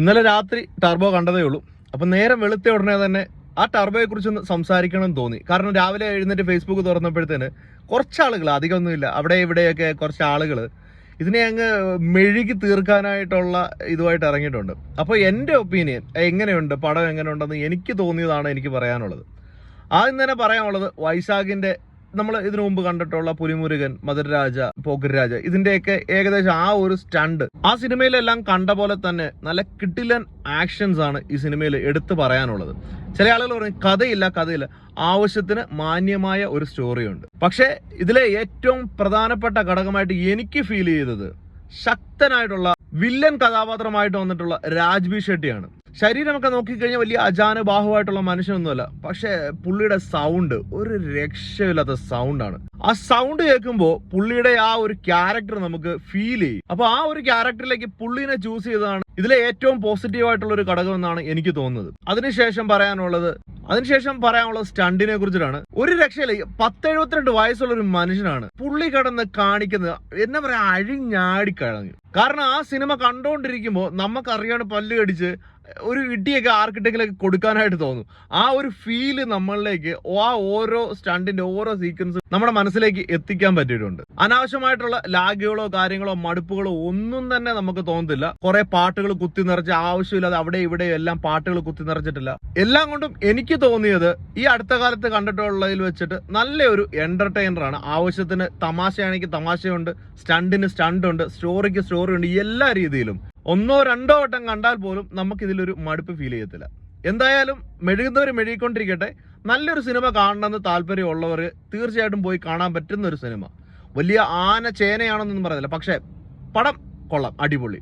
ഇന്നലെ രാത്രി ടർബോ കണ്ടതേ ഉള്ളൂ. അപ്പം നേരം വെളുത്ത ഉടനെ തന്നെ ആ ടർബോയെ കുറിച്ചൊന്ന് സംസാരിക്കണം എന്ന് തോന്നി. കാരണം രാവിലെ എഴുന്നേറ്റ് ഫേസ്ബുക്ക് തുറന്നപ്പോഴത്തേന് കുറച്ച് ആളുകൾ, അധികമൊന്നുമില്ല, അവിടെ ഇവിടെയൊക്കെ കുറച്ച് ആളുകൾ ഇതിനെ അങ്ങ് മെഴുകി തീർക്കാനായിട്ടുള്ള ഇതുമായിട്ട് ഇറങ്ങിയിട്ടുണ്ട്. അപ്പോൾ എൻ്റെ ഒപ്പീനിയൻ എങ്ങനെയുണ്ട്, പടം എങ്ങനെയുണ്ടെന്ന് എനിക്ക് തോന്നിയതാണ് എനിക്ക് പറയാനുള്ളത്. ആദ്യം തന്നെ പറയാനുള്ളത്, വൈശാഖിൻ്റെ നമ്മൾ ഇതിനു മുമ്പ് കണ്ടിട്ടുള്ള പുലിമുരുകൻ, മധുരരാജ, പോക്കിരിരാജ, ഇതിന്റെയൊക്കെ ഏകദേശം ആ ഒരു സ്റ്റണ്ട് ആ സിനിമയിലെല്ലാം കണ്ട പോലെ തന്നെ നല്ല കിടിലൻ ആക്ഷൻസ് ആണ് ഈ സിനിമയിൽ എടുത്തു പറയാനുള്ളത്. ചില ആളുകൾ പറയും കഥയില്ല, ആവശ്യത്തിന് മാന്യമായ ഒരു സ്റ്റോറിയുണ്ട്. പക്ഷേ ഇതിലെ ഏറ്റവും പ്രധാനപ്പെട്ട ഘടകമായിട്ട് എനിക്ക് ഫീൽ ചെയ്തത് ശക്തനായിട്ടുള്ള വില്ലൻ കഥാപാത്രമായിട്ട് വന്നിട്ടുള്ള രാജ്ബി ഷെട്ടിയാണ്. ശരീരമൊക്കെ നോക്കിക്കഴിഞ്ഞാൽ വലിയ അജാനുബാഹുവായിട്ടുള്ള മനുഷ്യനൊന്നുമല്ല. പക്ഷെ പുള്ളിയുടെ സൗണ്ട് ഒരു രക്ഷയില്ലാത്ത സൗണ്ടാണ്. ആ സൗണ്ട് കേൾക്കുമ്പോൾ പുള്ളിയുടെ ആ ഒരു ക്യാരക്ടർ നമുക്ക് ഫീൽ ചെയ്യും. അപ്പൊ ആ ഒരു ക്യാരക്ടറിലേക്ക് പുള്ളിനെ ചൂസ് ചെയ്തതാണ് ഇതിലെ ഏറ്റവും പോസിറ്റീവ് ആയിട്ടുള്ള ഒരു ഘടകം എന്നാണ് എനിക്ക് തോന്നുന്നത്. അതിനുശേഷം പറയാനുള്ളത് സ്റ്റണ്ടിനെ കുറിച്ചിട്ടാണ്. ഒരു രക്ഷയില്ല. 10-72 വയസ്സുള്ള ഒരു മനുഷ്യനാണ് പുള്ളി കിടന്ന് കാണിക്കുന്നത്. എന്നാ പറയാ, അഴിഞ്ഞാടിക്കഴഞ്ഞു. കാരണം ആ സിനിമ കണ്ടോണ്ടിരിക്കുമ്പോൾ നമുക്കറിയാണ് പല്ല് കടിച്ച് ഒരു ഇടിയൊക്കെ ആർക്കിട്ടെങ്കിലൊക്കെ കൊടുക്കാനായിട്ട് തോന്നും. ആ ഒരു ഫീല് നമ്മളിലേക്ക് ആ ഓരോ സ്റ്റണ്ടിന്റെ ഓരോ സീക്വൻസും നമ്മുടെ മനസ്സിലേക്ക് എത്തിക്കാൻ പറ്റിയിട്ടുണ്ട്. അനാവശ്യമായിട്ടുള്ള ലാഗുകളോ കാര്യങ്ങളോ മടുപ്പുകളോ ഒന്നും തന്നെ നമുക്ക് തോന്നത്തില്ല. കുറെ പാട്ടുകൾ കുത്തി നിറച്ച് ആവശ്യമില്ലാതെ അവിടെ ഇവിടെ എല്ലാം പാട്ടുകൾ കുത്തി നിറച്ചിട്ടില്ല. എല്ലാം കൊണ്ടും എനിക്ക് തോന്നിയത് ഈ അടുത്ത കാലത്ത് കണ്ടിട്ടുള്ളതിൽ വെച്ചിട്ട് നല്ലൊരു എന്റർടൈനർ ആണ്. ആവശ്യത്തിന് തമാശയാണെങ്കിൽ തമാശയുണ്ട്, സ്റ്റണ്ടിന് സ്റ്റണ്ടുണ്ട്, സ്റ്റോറിക്ക് സ്റ്റോറി ഉണ്ട്. എല്ലാ രീതിയിലും 1-2 വട്ടം കണ്ടാൽ പോലും നമുക്ക് ഇതിലൊരു മടുപ്പ് ഫീൽ ചെയ്യത്തില്ല. എന്തായാലും മെഴുകുന്നവർ മെഴുകിക്കൊണ്ടിരിക്കട്ടെ. നല്ലൊരു സിനിമ കാണണമെന്ന് താല്പര്യമുള്ളവർ തീർച്ചയായിട്ടും പോയി കാണാൻ പറ്റുന്ന ഒരു സിനിമ. വലിയ ആന ചേനയാണെന്നൊന്നും പറയുന്നില്ല, പക്ഷെ പടം കൊള്ളാം, അടിപൊളി.